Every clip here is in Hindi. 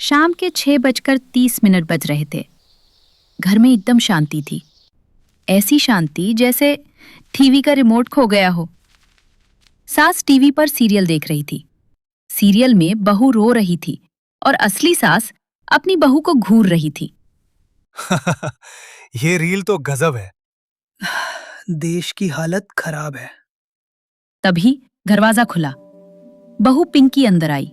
शाम के 6:30 बज रहे थे। घर में एकदम शांति थी, ऐसी शांति जैसे टीवी का रिमोट खो गया हो। सास टीवी पर सीरियल देख रही थी। सीरियल में बहू रो रही थी और असली सास अपनी बहू को घूर रही थी। ये रील तो गजब है। देश की हालत खराब है। तभी दरवाजा खुला। बहू पिंकी अंदर आई,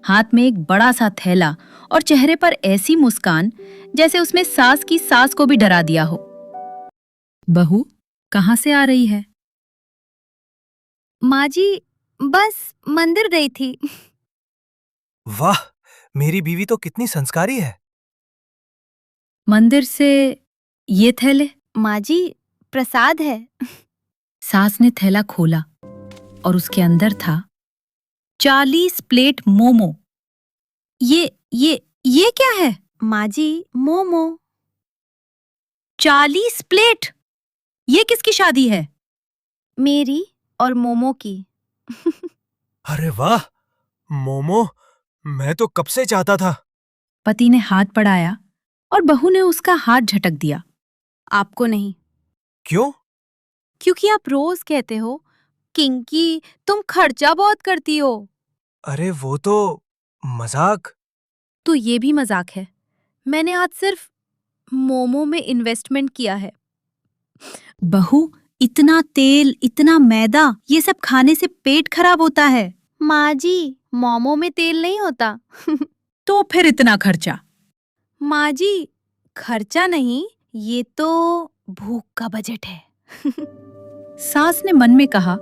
हाथ में एक बड़ा सा थैला और चेहरे पर ऐसी मुस्कान जैसे उसने सास की सास को भी डरा दिया हो। बहू कहाँ से आ रही है? माँ जी, बस मंदिर गई थी। वाह, मेरी बीवी तो कितनी संस्कारी है। मंदिर से ये थैले? माँ जी, प्रसाद है। सास ने थैला खोला और उसके अंदर था 40 प्लेट मोमो। ये क्या है? माँ जी, मोमो। 40 प्लेट? ये किसकी शादी है? मेरी और मोमो की। अरे वाह, मोमो मैं तो कब से चाहता था। पति ने हाथ बढ़ाया और बहू ने उसका हाथ झटक दिया। आपको नहीं, क्यों? क्योंकि आप रोज कहते हो, किंकी तुम खर्चा बहुत करती हो। अरे वो तो मजाक। तो ये भी मजाक है। मैंने आज सिर्फ मोमो में इन्वेस्टमेंट किया है। बहू, इतना तेल, इतना मैदा, ये सब खाने से पेट खराब होता है। माँ जी, मोमो में तेल नहीं होता। तो फिर इतना खर्चा? माँ जी, खर्चा नहीं, ये तो भूख का बजट है। सास ने मन में कहा,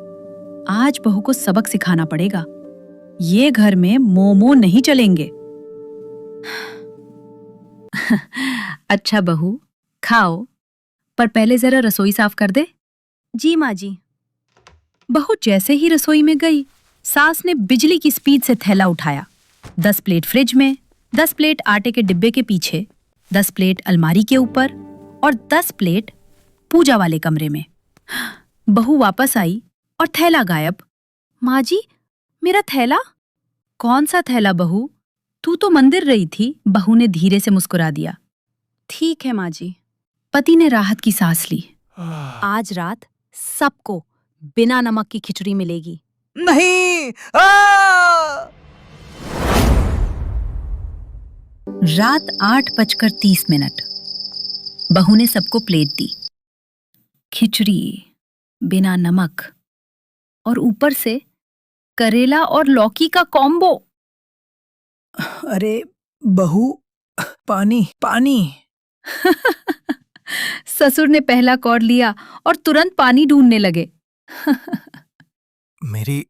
आज बहू को सबक सिखाना पड़ेगा। ये घर में मोमो नहीं चलेंगे। अच्छा बहू, खाओ, पर पहले जरा रसोई साफ कर दे। जी माँ जी। बहू जैसे ही रसोई में गई, सास ने बिजली की स्पीड से थैला उठाया। 10 प्लेट फ्रिज में, 10 प्लेट आटे के डिब्बे के पीछे, 10 प्लेट अलमारी के ऊपर और 10 प्लेट पूजा वाले कमरे में। बहू वापस आई और थैला गायब। माँ जी, मेरा थैला? कौन सा थैला बहू? तू तो मंदिर रही थी। बहू ने धीरे से मुस्कुरा दिया। ठीक है माँ जी। पति ने राहत की सांस ली। आज रात सबको बिना नमक की खिचड़ी मिलेगी। नहीं। रात 8:30। बहू ने सबको प्लेट दी। खिचड़ी बिना नमक और ऊपर से करेला और लौकी का कॉम्बो। अरे बहू, पानी पानी। ससुर ने पहला कौर लिया और तुरंत पानी ढूंढने लगे। मेरी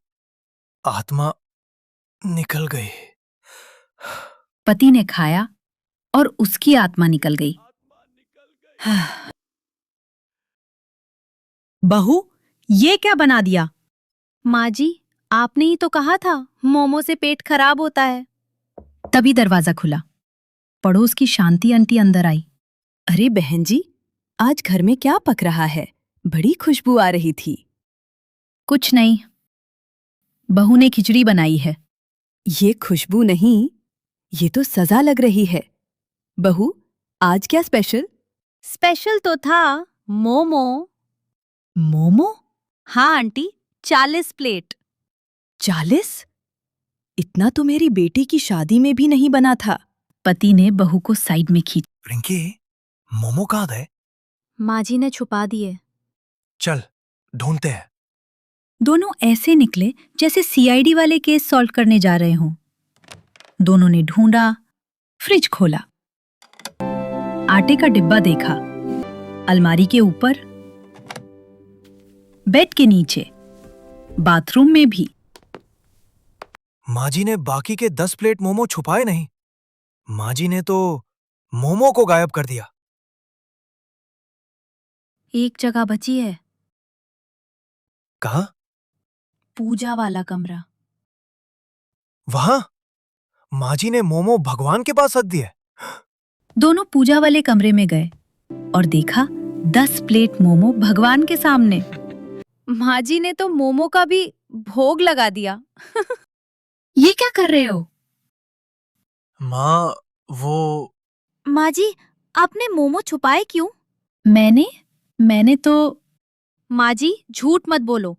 आत्मा निकल गई। पति ने खाया और उसकी आत्मा निकल गई। बहू, ये क्या बना दिया? माँ जी, आपने ही तो कहा था मोमो से पेट खराब होता है। तभी दरवाजा खुला। पड़ोस की शांति आंटी अंदर आई। अरे बहन जी, आज घर में क्या पक रहा है? बड़ी खुशबू आ रही थी। कुछ नहीं, बहू ने खिचड़ी बनाई है। ये खुशबू नहीं, ये तो सजा लग रही है। बहू, आज क्या स्पेशल? स्पेशल तो था मोमो। मोमो? हाँ आंटी, 40 प्लेट। 40? इतना तो मेरी बेटी की शादी में भी नहीं बना था। पति ने बहू को साइड में खींचा। रिंकी, मोमो कहाँ है? माँ जी ने छुपा दिए। चल ढूंढते हैं। दोनों ऐसे निकले जैसे सीआईडी वाले केस सॉल्व करने जा रहे हों। दोनों ने ढूंढा, फ्रिज खोला, आटे का डिब्बा देखा, अलमारी के ऊपर, बेड के नीचे, बाथरूम में भी। माँ जी ने बाकी के 10 प्लेट मोमो छुपाए नहीं। माँ जी ने तो मोमो को गायब कर दिया। एक जगह बची है, कहाँ? पूजा वाला कमरा। वहां? माँ जी ने मोमो भगवान के पास रख दिए। दोनों पूजा वाले कमरे में गए और देखा 10 प्लेट मोमो भगवान के सामने। माँ जी ने तो मोमो का भी भोग लगा दिया। ये क्या कर रहे हो? माँ, वो माँ जी, आपने मोमो छुपाए क्यों? मैंने तो माँ जी, झूठ मत बोलो।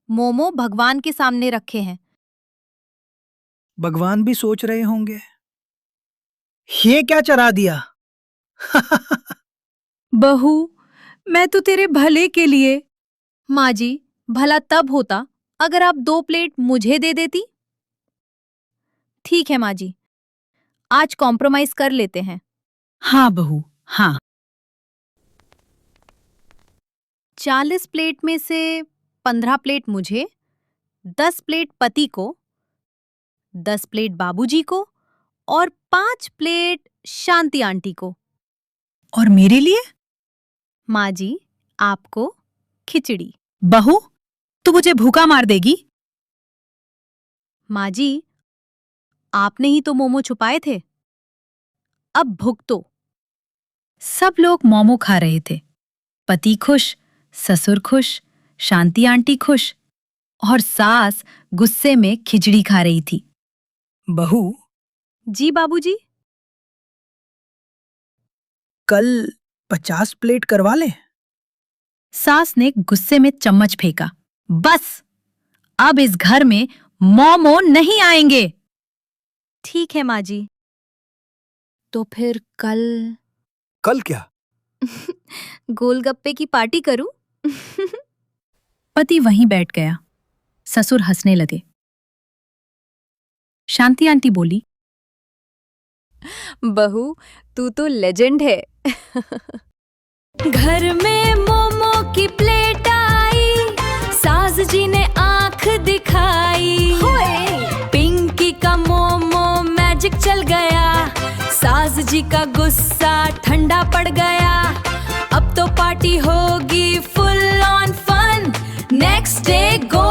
मोमो भगवान के सामने रखे हैं। भगवान भी सोच रहे होंगे, ये क्या चढ़ा दिया? बहू, मैं तो तेरे भले के लिए। माँ जी, भला तब होता अगर आप 2 प्लेट मुझे दे देती। ठीक है माँ जी, आज कॉम्प्रोमाइज कर लेते हैं। हाँ बहू, हाँ। 40 प्लेट में से 15 प्लेट मुझे, 10 प्लेट पति को, 10 प्लेट बाबूजी को और 5 प्लेट शांति आंटी को। और मेरे लिए? माँ जी, आपको खिचड़ी। बहू, तू मुझे भूखा मार देगी? माँ जी, आपने ही तो मोमो छुपाए थे। अब भुगतो। सब लोग मोमो खा रहे थे। पति खुश, ससुर खुश, शांति आंटी खुश और सास गुस्से में खिचड़ी खा रही थी। बहू, जी बाबूजी। कल 50 प्लेट करवा ले। सास ने गुस्से में चम्मच फेंका। बस, अब इस घर में मोमो नहीं आएंगे। ठीक है माँ जी। तो फिर कल कल क्या? गोलगप्पे की पार्टी करूं? पति वहीं बैठ गया। ससुर हंसने लगे। शांति आंटी बोली, बहू, तू तो लेजेंड है। घर में मोमो की प्लेट आई, सास जी ने आंख दिखाई। पिंकी का मोमो मैजिक चल गया, सास जी का गुस्सा ठंडा पड़ गया। अब तो पार्टी होगी full on fun. Next day go